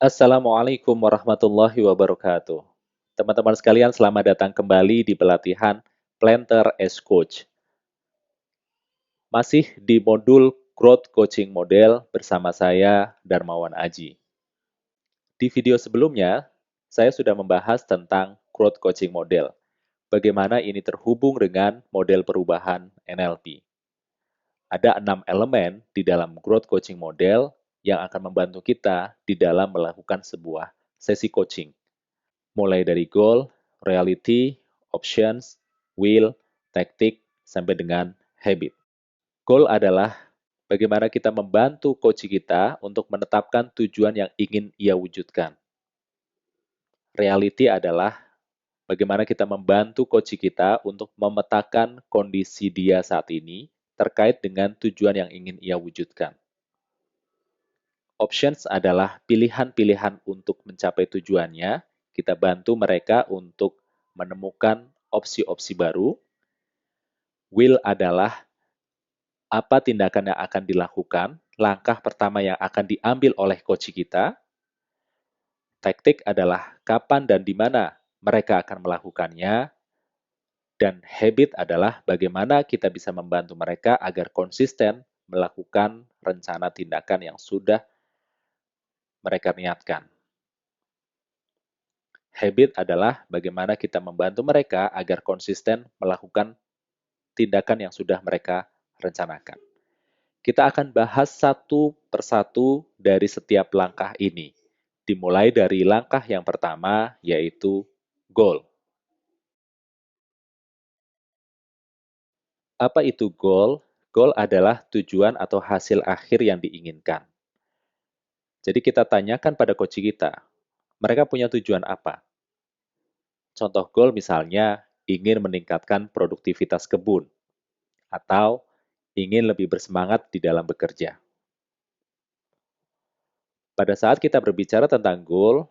Assalamualaikum warahmatullahi wabarakatuh. Teman-teman sekalian, selamat datang kembali di pelatihan Planter as Coach. Masih di modul Growth Coaching Model bersama saya, Darmawan Aji. Di video sebelumnya, saya sudah membahas tentang Growth Coaching Model. Bagaimana ini terhubung dengan model perubahan NLP. Ada 6 elemen di dalam Growth Coaching Model yang akan membantu kita di dalam melakukan sebuah sesi coaching. Mulai dari goal, reality, options, will, tactic, sampai dengan habit. Goal adalah bagaimana kita membantu coach kita untuk menetapkan tujuan yang ingin ia wujudkan. Reality adalah bagaimana kita membantu coach kita untuk memetakan kondisi dia saat ini terkait dengan tujuan yang ingin ia wujudkan. Options adalah pilihan-pilihan untuk mencapai tujuannya. Kita bantu mereka untuk menemukan opsi-opsi baru. Will adalah apa tindakan yang akan dilakukan, langkah pertama yang akan diambil oleh coach kita. Taktik adalah kapan dan di mana mereka akan melakukannya. Dan habit adalah bagaimana kita bisa membantu mereka agar konsisten melakukan rencana tindakan yang sudah mereka niatkan. Habit adalah bagaimana kita membantu mereka agar konsisten melakukan tindakan yang sudah mereka rencanakan. Kita akan bahas satu persatu dari setiap langkah ini. Dimulai dari langkah yang pertama, yaitu goal. Apa itu goal? Goal adalah tujuan atau hasil akhir yang diinginkan. Jadi kita tanyakan pada coach kita, mereka punya tujuan apa? Contoh goal misalnya ingin meningkatkan produktivitas kebun, atau ingin lebih bersemangat di dalam bekerja. Pada saat kita berbicara tentang goal,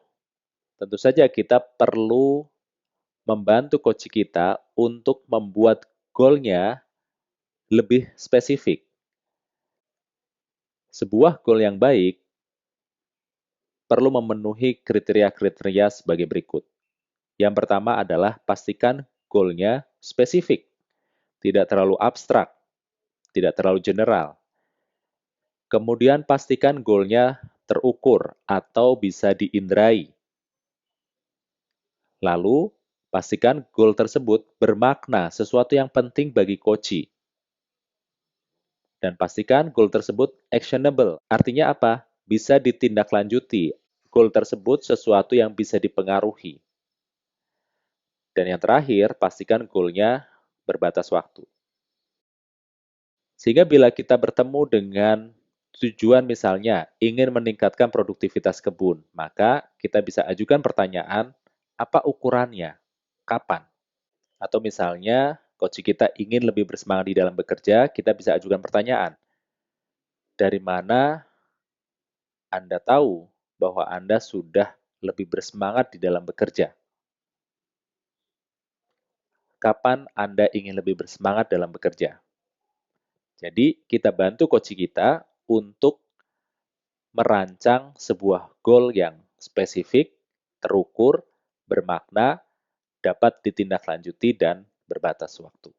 tentu saja kita perlu membantu coach kita untuk membuat goal-nya lebih spesifik. Sebuah goal yang baik perlu memenuhi kriteria-kriteria sebagai berikut. Yang pertama adalah pastikan goal-nya spesifik, tidak terlalu abstrak, tidak terlalu general. Kemudian pastikan goal-nya terukur atau bisa diindrai. Lalu, pastikan goal tersebut bermakna sesuatu yang penting bagi coach. Dan pastikan goal tersebut actionable. Artinya apa? Bisa ditindaklanjuti. Goal tersebut sesuatu yang bisa dipengaruhi. Dan yang terakhir, pastikan goal-nya berbatas waktu. Sehingga bila kita bertemu dengan tujuan misalnya ingin meningkatkan produktivitas kebun, maka kita bisa ajukan pertanyaan, apa ukurannya? Kapan? Atau misalnya, coach kita ingin lebih bersemangat di dalam bekerja, kita bisa ajukan pertanyaan, dari mana Anda tahu bahwa Anda sudah lebih bersemangat di dalam bekerja? Kapan Anda ingin lebih bersemangat dalam bekerja? Jadi, kita bantu coach kita untuk merancang sebuah goal yang spesifik, terukur, bermakna, dapat ditindaklanjuti, dan berbatas waktu.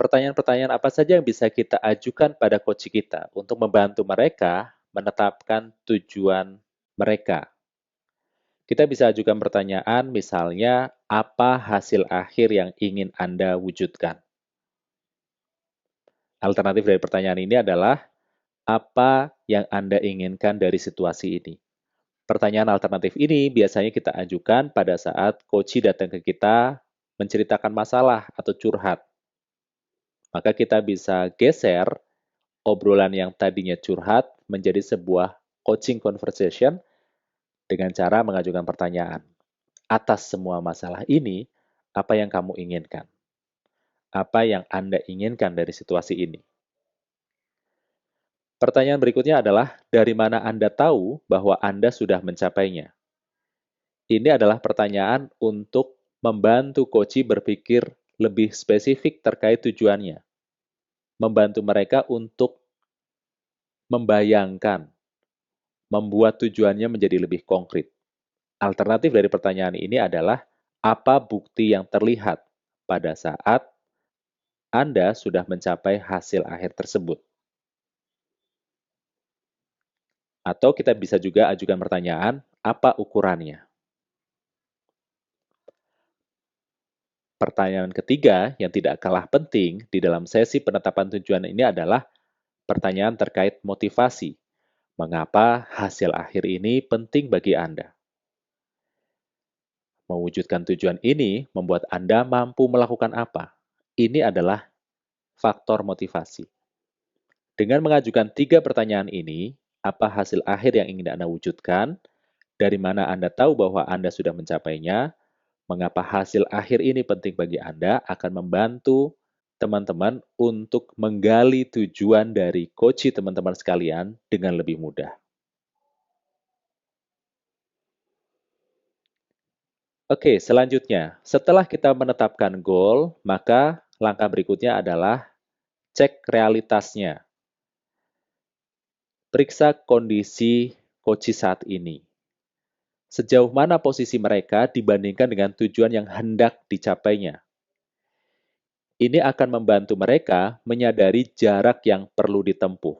Pertanyaan-pertanyaan apa saja yang bisa kita ajukan pada coach kita untuk membantu mereka menetapkan tujuan mereka? Kita bisa ajukan pertanyaan misalnya, apa hasil akhir yang ingin Anda wujudkan? Alternatif dari pertanyaan ini adalah, apa yang Anda inginkan dari situasi ini? Pertanyaan alternatif ini biasanya kita ajukan pada saat coach datang ke kita menceritakan masalah atau curhat. Maka kita bisa geser obrolan yang tadinya curhat menjadi sebuah coaching conversation dengan cara mengajukan pertanyaan. Atas semua masalah ini, apa yang kamu inginkan? Apa yang Anda inginkan dari situasi ini? Pertanyaan berikutnya adalah, dari mana Anda tahu bahwa Anda sudah mencapainya? Ini adalah pertanyaan untuk membantu coach berpikir lebih spesifik terkait tujuannya. Membantu mereka untuk membayangkan, membuat tujuannya menjadi lebih konkret. Alternatif dari pertanyaan ini adalah, apa bukti yang terlihat pada saat Anda sudah mencapai hasil akhir tersebut? Atau kita bisa juga ajukan pertanyaan, apa ukurannya? Pertanyaan ketiga yang tidak kalah penting di dalam sesi penetapan tujuan ini adalah pertanyaan terkait motivasi. Mengapa hasil akhir ini penting bagi Anda? Mewujudkan tujuan ini membuat Anda mampu melakukan apa? Ini adalah faktor motivasi. Dengan mengajukan 3 pertanyaan ini, apa hasil akhir yang ingin Anda wujudkan? Dari mana Anda tahu bahwa Anda sudah mencapainya? Mengapa hasil akhir ini penting bagi Anda? Akan membantu teman-teman untuk menggali tujuan dari coach teman-teman sekalian dengan lebih mudah. Oke, selanjutnya, setelah kita menetapkan goal, maka langkah berikutnya adalah cek realitasnya. Periksa kondisi coach saat ini. Sejauh mana posisi mereka dibandingkan dengan tujuan yang hendak dicapainya. Ini akan membantu mereka menyadari jarak yang perlu ditempuh.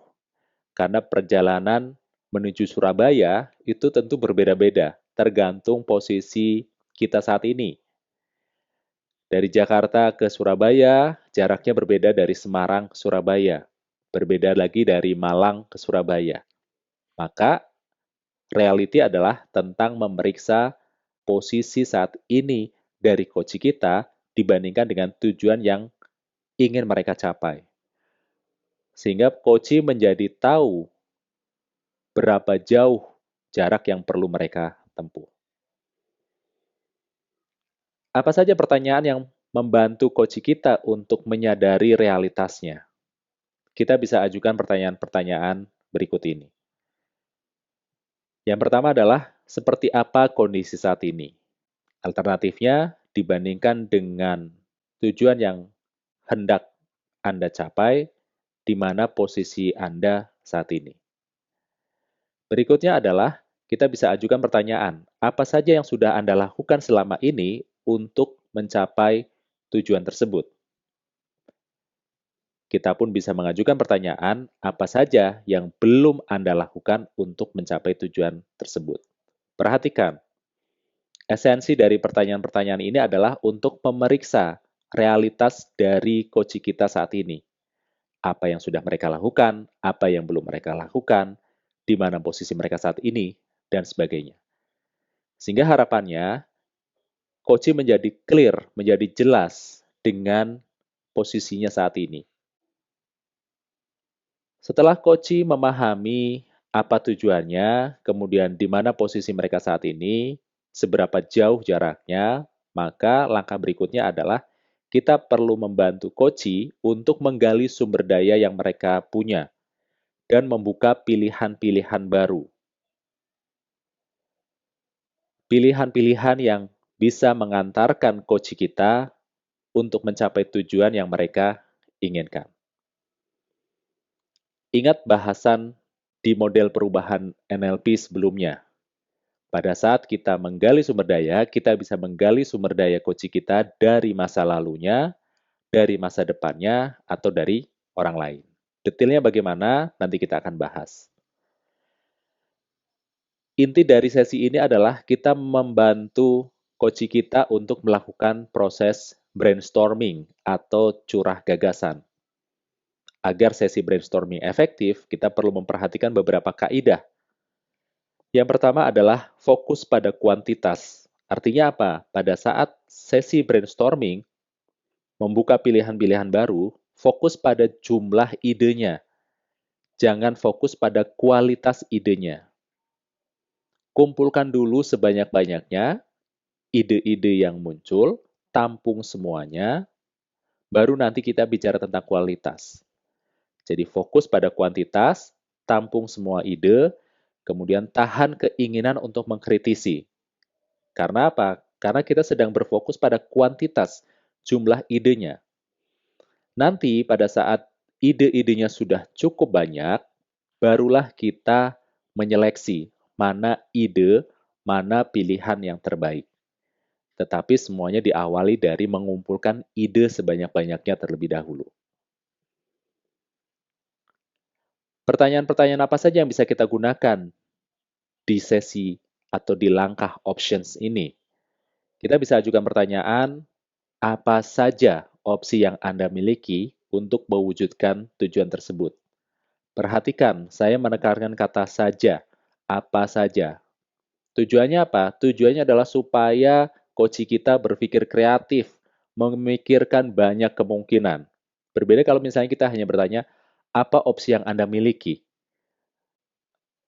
Karena perjalanan menuju Surabaya itu tentu berbeda-beda, tergantung posisi kita saat ini. Dari Jakarta ke Surabaya, jaraknya berbeda dari Semarang ke Surabaya. Berbeda lagi dari Malang ke Surabaya. Maka, reality adalah tentang memeriksa posisi saat ini dari coach kita dibandingkan dengan tujuan yang ingin mereka capai. Sehingga coach menjadi tahu berapa jauh jarak yang perlu mereka tempuh. Apa saja pertanyaan yang membantu coach kita untuk menyadari realitasnya? Kita bisa ajukan pertanyaan-pertanyaan berikut ini. Yang pertama adalah, seperti apa kondisi saat ini? Alternatifnya, dibandingkan dengan tujuan yang hendak Anda capai, di mana posisi Anda saat ini. Berikutnya adalah, kita bisa ajukan pertanyaan, apa saja yang sudah Anda lakukan selama ini untuk mencapai tujuan tersebut? Kita pun bisa mengajukan pertanyaan, apa saja yang belum Anda lakukan untuk mencapai tujuan tersebut. Perhatikan, esensi dari pertanyaan-pertanyaan ini adalah untuk memeriksa realitas dari coach kita saat ini. Apa yang sudah mereka lakukan, apa yang belum mereka lakukan, di mana posisi mereka saat ini, dan sebagainya. Sehingga harapannya, coach menjadi clear, menjadi jelas dengan posisinya saat ini. Setelah coach memahami apa tujuannya, kemudian di mana posisi mereka saat ini, seberapa jauh jaraknya, maka langkah berikutnya adalah kita perlu membantu coach untuk menggali sumber daya yang mereka punya dan membuka pilihan-pilihan baru. Pilihan-pilihan yang bisa mengantarkan coach kita untuk mencapai tujuan yang mereka inginkan. Ingat bahasan di model perubahan NLP sebelumnya. Pada saat kita menggali sumber daya, kita bisa menggali sumber daya coach kita dari masa lalunya, dari masa depannya, atau dari orang lain. Detailnya bagaimana, nanti kita akan bahas. Inti dari sesi ini adalah kita membantu coach kita untuk melakukan proses brainstorming atau curah gagasan. Agar sesi brainstorming efektif, kita perlu memperhatikan beberapa kaidah. Yang pertama adalah fokus pada kuantitas. Artinya apa? Pada saat sesi brainstorming, membuka pilihan-pilihan baru, fokus pada jumlah idenya. Jangan fokus pada kualitas idenya. Kumpulkan dulu sebanyak-banyaknya ide-ide yang muncul, tampung semuanya, baru nanti kita bicara tentang kualitas. Jadi fokus pada kuantitas, tampung semua ide, kemudian tahan keinginan untuk mengkritisi. Karena apa? Karena kita sedang berfokus pada kuantitas, jumlah idenya. Nanti pada saat ide-idenya sudah cukup banyak, barulah kita menyeleksi mana ide, mana pilihan yang terbaik. Tetapi semuanya diawali dari mengumpulkan ide sebanyak-banyaknya terlebih dahulu. Pertanyaan-pertanyaan apa saja yang bisa kita gunakan di sesi atau di langkah options ini? Kita bisa ajukan pertanyaan, apa saja opsi yang Anda miliki untuk mewujudkan tujuan tersebut? Perhatikan, saya menekankan kata saja, apa saja. Tujuannya apa? Tujuannya adalah supaya coach kita berpikir kreatif, memikirkan banyak kemungkinan. Berbeda kalau misalnya kita hanya bertanya, apa opsi yang Anda miliki?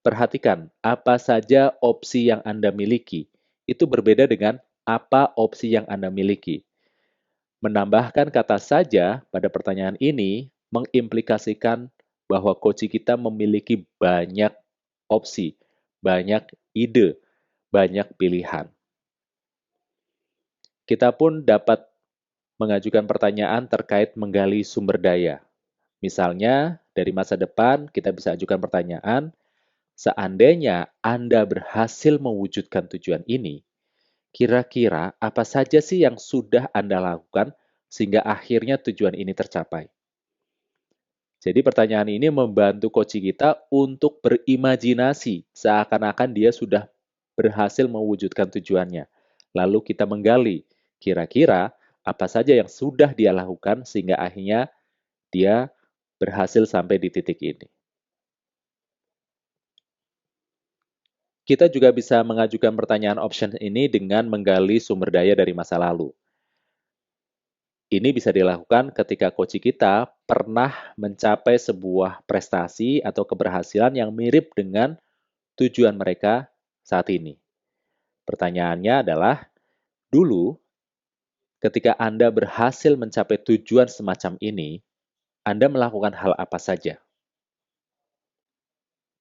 Perhatikan, apa saja opsi yang Anda miliki. Itu berbeda dengan apa opsi yang Anda miliki. Menambahkan kata saja pada pertanyaan ini mengimplikasikan bahwa coach kita memiliki banyak opsi, banyak ide, banyak pilihan. Kita pun dapat mengajukan pertanyaan terkait menggali sumber daya. Misalnya, dari masa depan kita bisa ajukan pertanyaan, seandainya Anda berhasil mewujudkan tujuan ini, kira-kira apa saja sih yang sudah Anda lakukan sehingga akhirnya tujuan ini tercapai? Jadi pertanyaan ini membantu coach kita untuk berimajinasi seakan-akan dia sudah berhasil mewujudkan tujuannya. Lalu kita menggali, kira-kira apa saja yang sudah dia lakukan sehingga akhirnya dia berhasil sampai di titik ini. Kita juga bisa mengajukan pertanyaan option ini dengan menggali sumber daya dari masa lalu. Ini bisa dilakukan ketika coach kita pernah mencapai sebuah prestasi atau keberhasilan yang mirip dengan tujuan mereka saat ini. Pertanyaannya adalah, dulu ketika Anda berhasil mencapai tujuan semacam ini, Anda melakukan hal apa saja?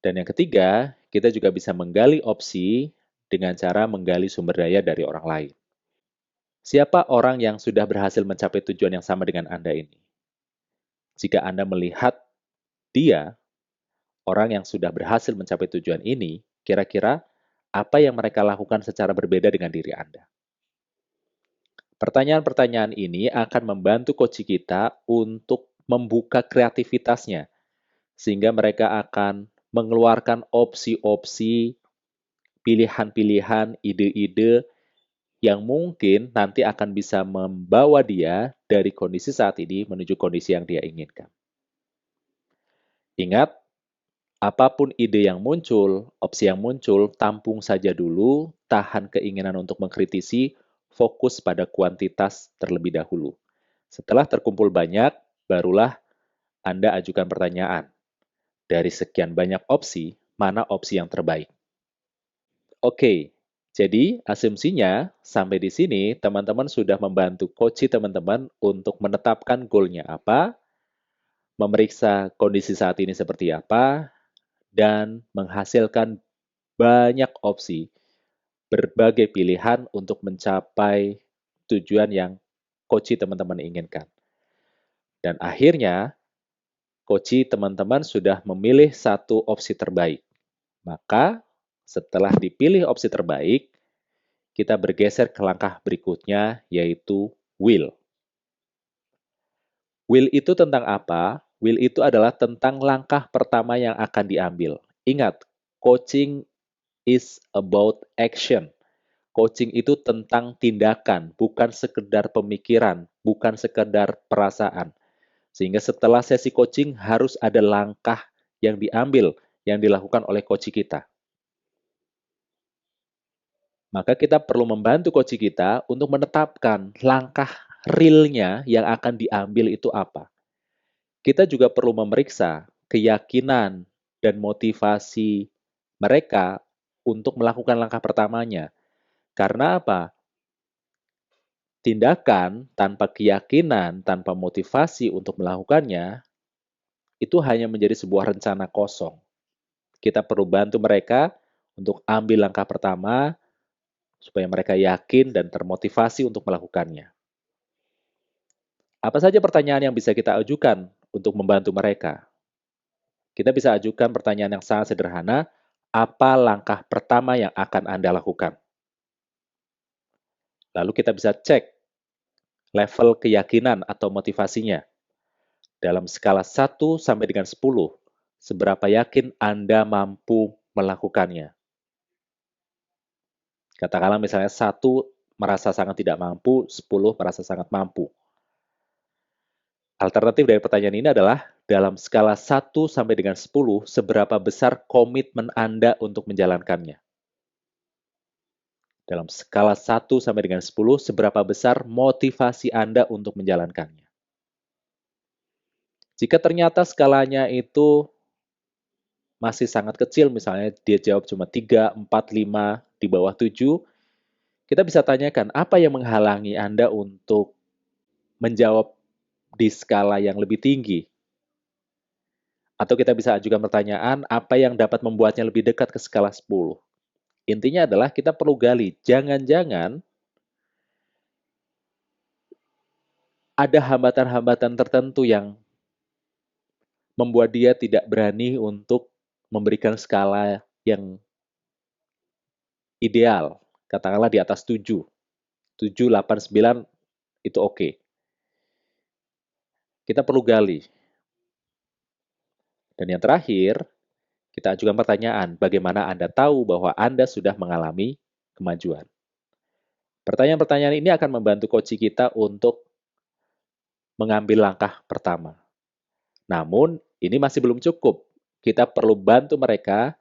Dan yang ketiga, kita juga bisa menggali opsi dengan cara menggali sumber daya dari orang lain. Siapa orang yang sudah berhasil mencapai tujuan yang sama dengan Anda ini? Jika Anda melihat dia, orang yang sudah berhasil mencapai tujuan ini, kira-kira apa yang mereka lakukan secara berbeda dengan diri Anda? Pertanyaan-pertanyaan ini akan membantu coach kita untuk membuka kreativitasnya, sehingga mereka akan mengeluarkan opsi-opsi, pilihan-pilihan, ide-ide yang mungkin nanti akan bisa membawa dia dari kondisi saat ini menuju kondisi yang dia inginkan. Ingat, apapun ide yang muncul, opsi yang muncul, tampung saja dulu, tahan keinginan untuk mengkritisi, fokus pada kuantitas terlebih dahulu. Setelah terkumpul banyak, barulah Anda ajukan pertanyaan. Dari sekian banyak opsi, mana opsi yang terbaik? Oke, jadi asumsinya sampai di sini teman-teman sudah membantu coach teman-teman untuk menetapkan goalnya apa, memeriksa kondisi saat ini seperti apa, dan menghasilkan banyak opsi, berbagai pilihan untuk mencapai tujuan yang coach teman-teman inginkan. Dan akhirnya, coach teman-teman sudah memilih satu opsi terbaik. Maka, setelah dipilih opsi terbaik, kita bergeser ke langkah berikutnya, yaitu will. Will itu tentang apa? Will itu adalah tentang langkah pertama yang akan diambil. Ingat, coaching is about action. Coaching itu tentang tindakan, bukan sekedar pemikiran, bukan sekedar perasaan. Sehingga setelah sesi coaching harus ada langkah yang diambil, yang dilakukan oleh coach kita. Maka kita perlu membantu coach kita untuk menetapkan langkah realnya yang akan diambil itu apa. Kita juga perlu memeriksa keyakinan dan motivasi mereka untuk melakukan langkah pertamanya. Karena apa? Tindakan tanpa keyakinan, tanpa motivasi untuk melakukannya, itu hanya menjadi sebuah rencana kosong. Kita perlu bantu mereka untuk ambil langkah pertama, supaya mereka yakin dan termotivasi untuk melakukannya. Apa saja pertanyaan yang bisa kita ajukan untuk membantu mereka? Kita bisa ajukan pertanyaan yang sangat sederhana, apa langkah pertama yang akan Anda lakukan? Lalu kita bisa cek level keyakinan atau motivasinya. Dalam skala 1 sampai dengan 10, seberapa yakin Anda mampu melakukannya? Katakanlah misalnya 1 merasa sangat tidak mampu, 10 merasa sangat mampu. Alternatif dari pertanyaan ini adalah, dalam skala 1 sampai dengan 10, seberapa besar komitmen Anda untuk menjalankannya? Dalam skala 1 sampai dengan 10, seberapa besar motivasi Anda untuk menjalankannya? Jika ternyata skalanya itu masih sangat kecil, misalnya dia jawab cuma 3, 4, 5, di bawah 7, kita bisa tanyakan, apa yang menghalangi Anda untuk menjawab di skala yang lebih tinggi? Atau kita bisa ajukan pertanyaan, apa yang dapat membuatnya lebih dekat ke skala 10? Intinya adalah kita perlu gali, jangan-jangan ada hambatan-hambatan tertentu yang membuat dia tidak berani untuk memberikan skala yang ideal. Katakanlah di atas 7. 7, 8, 9 itu oke. Kita perlu gali. Dan yang terakhir, kita ajukan pertanyaan, bagaimana Anda tahu bahwa Anda sudah mengalami kemajuan? Pertanyaan-pertanyaan ini akan membantu coach kita untuk mengambil langkah pertama. Namun, ini masih belum cukup. Kita perlu bantu mereka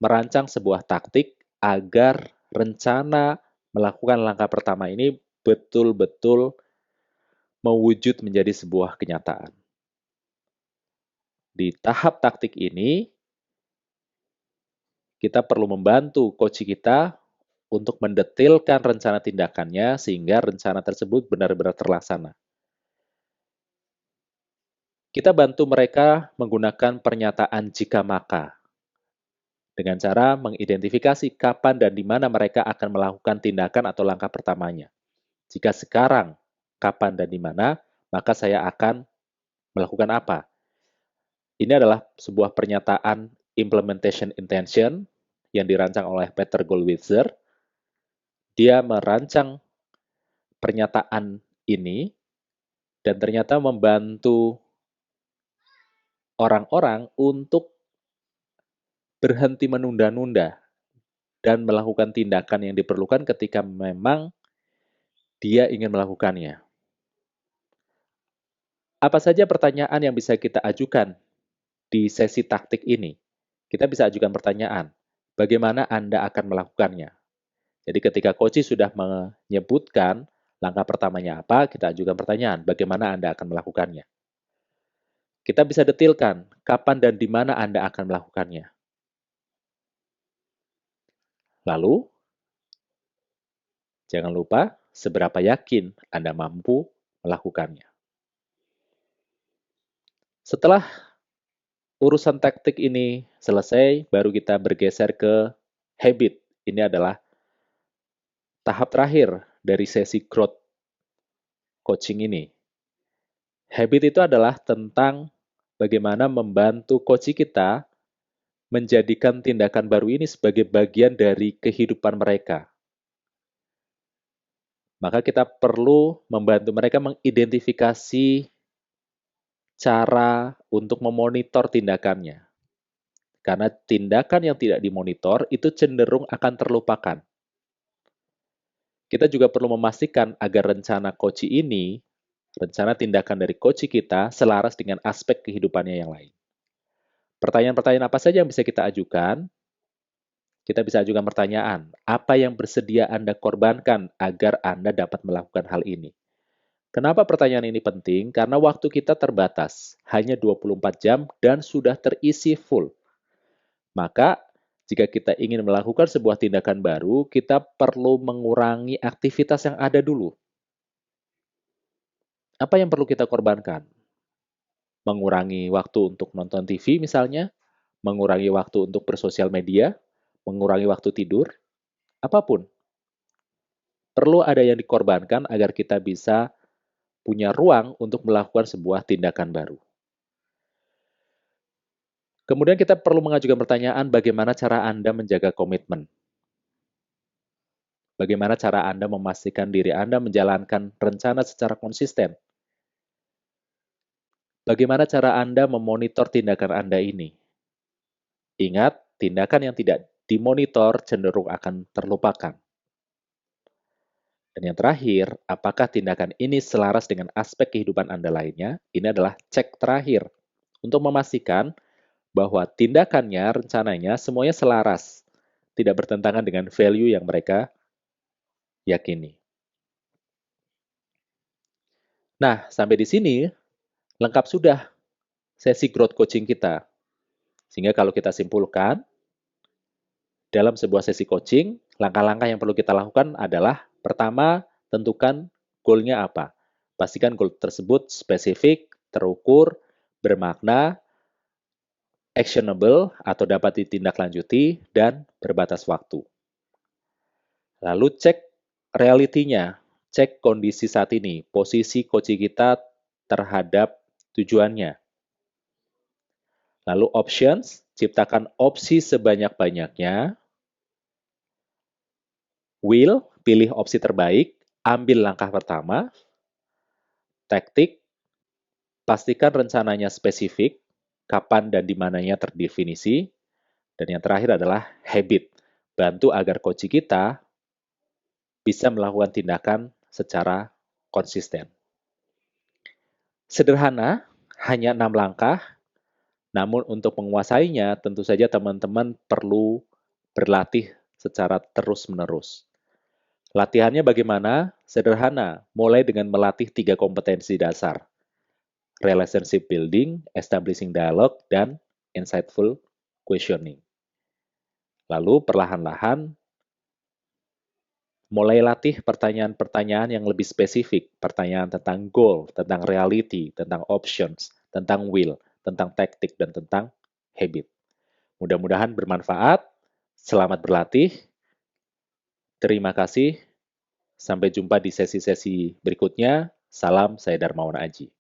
merancang sebuah taktik agar rencana melakukan langkah pertama ini betul-betul mewujud menjadi sebuah kenyataan. Di tahap taktik ini, kita perlu membantu coach kita untuk mendetilkan rencana tindakannya sehingga rencana tersebut benar-benar terlaksana. Kita bantu mereka menggunakan pernyataan jika maka dengan cara mengidentifikasi kapan dan di mana mereka akan melakukan tindakan atau langkah pertamanya. Jika sekarang, kapan dan di mana, maka saya akan melakukan apa? Ini adalah sebuah pernyataan implementation intention yang dirancang oleh Peter Goldwasser. Dia merancang pernyataan ini dan ternyata membantu orang-orang untuk berhenti menunda-nunda dan melakukan tindakan yang diperlukan ketika memang dia ingin melakukannya. Apa saja pertanyaan yang bisa kita ajukan di sesi taktik ini? Kita bisa ajukan pertanyaan, bagaimana Anda akan melakukannya? Jadi ketika coach sudah menyebutkan langkah pertamanya apa, kita ajukan pertanyaan, bagaimana Anda akan melakukannya? Kita bisa detilkan kapan dan di mana Anda akan melakukannya. Lalu, jangan lupa seberapa yakin Anda mampu melakukannya. Setelah urusan taktik ini selesai, baru kita bergeser ke habit. Ini adalah tahap terakhir dari sesi growth coaching ini. Habit itu adalah tentang bagaimana membantu coach kita menjadikan tindakan baru ini sebagai bagian dari kehidupan mereka. Maka kita perlu membantu mereka mengidentifikasi cara untuk memonitor tindakannya. Karena tindakan yang tidak dimonitor itu cenderung akan terlupakan. Kita juga perlu memastikan agar rencana coach ini, rencana tindakan dari coach kita, selaras dengan aspek kehidupannya yang lain. Pertanyaan-pertanyaan apa saja yang bisa kita ajukan? Kita bisa ajukan pertanyaan, apa yang bersedia Anda korbankan agar Anda dapat melakukan hal ini? Kenapa pertanyaan ini penting? Karena waktu kita terbatas, hanya 24 jam dan sudah terisi full. Maka, jika kita ingin melakukan sebuah tindakan baru, kita perlu mengurangi aktivitas yang ada dulu. Apa yang perlu kita korbankan? Mengurangi waktu untuk nonton TV misalnya, mengurangi waktu untuk bersosial media, mengurangi waktu tidur, apapun. Perlu ada yang dikorbankan agar kita bisa punya ruang untuk melakukan sebuah tindakan baru. Kemudian kita perlu mengajukan pertanyaan bagaimana cara Anda menjaga komitmen. Bagaimana cara Anda memastikan diri Anda menjalankan rencana secara konsisten? Bagaimana cara Anda memonitor tindakan Anda ini? Ingat, tindakan yang tidak dimonitor cenderung akan terlupakan. Dan yang terakhir, apakah tindakan ini selaras dengan aspek kehidupan Anda lainnya? Ini adalah cek terakhir untuk memastikan bahwa tindakannya, rencananya, semuanya selaras, tidak bertentangan dengan value yang mereka yakini. Nah, sampai di sini lengkap sudah sesi growth coaching kita. Sehingga kalau kita simpulkan, dalam sebuah sesi coaching, langkah-langkah yang perlu kita lakukan adalah pertama, tentukan goal-nya apa. Pastikan goal tersebut spesifik, terukur, bermakna, actionable atau dapat ditindaklanjuti, dan berbatas waktu. Lalu cek realitinya, cek kondisi saat ini, posisi coaching kita terhadap tujuannya. Lalu options, ciptakan opsi sebanyak-banyaknya. Will, pilih opsi terbaik, ambil langkah pertama. Taktik, pastikan rencananya spesifik, kapan dan di mananya terdefinisi. Dan yang terakhir adalah habit, bantu agar coach kita bisa melakukan tindakan secara konsisten. Sederhana, hanya 6 langkah, namun untuk menguasainya tentu saja teman-teman perlu berlatih secara terus-menerus. Latihannya bagaimana? Sederhana, mulai dengan melatih 3 kompetensi dasar. Relationship building, establishing dialogue, dan insightful questioning. Lalu perlahan-lahan mulai latih pertanyaan-pertanyaan yang lebih spesifik, pertanyaan tentang goal, tentang reality, tentang options, tentang will, tentang taktik, dan tentang habit. Mudah-mudahan bermanfaat. Selamat berlatih. Terima kasih. Sampai jumpa di sesi-sesi berikutnya. Salam, saya Darmawan Aji.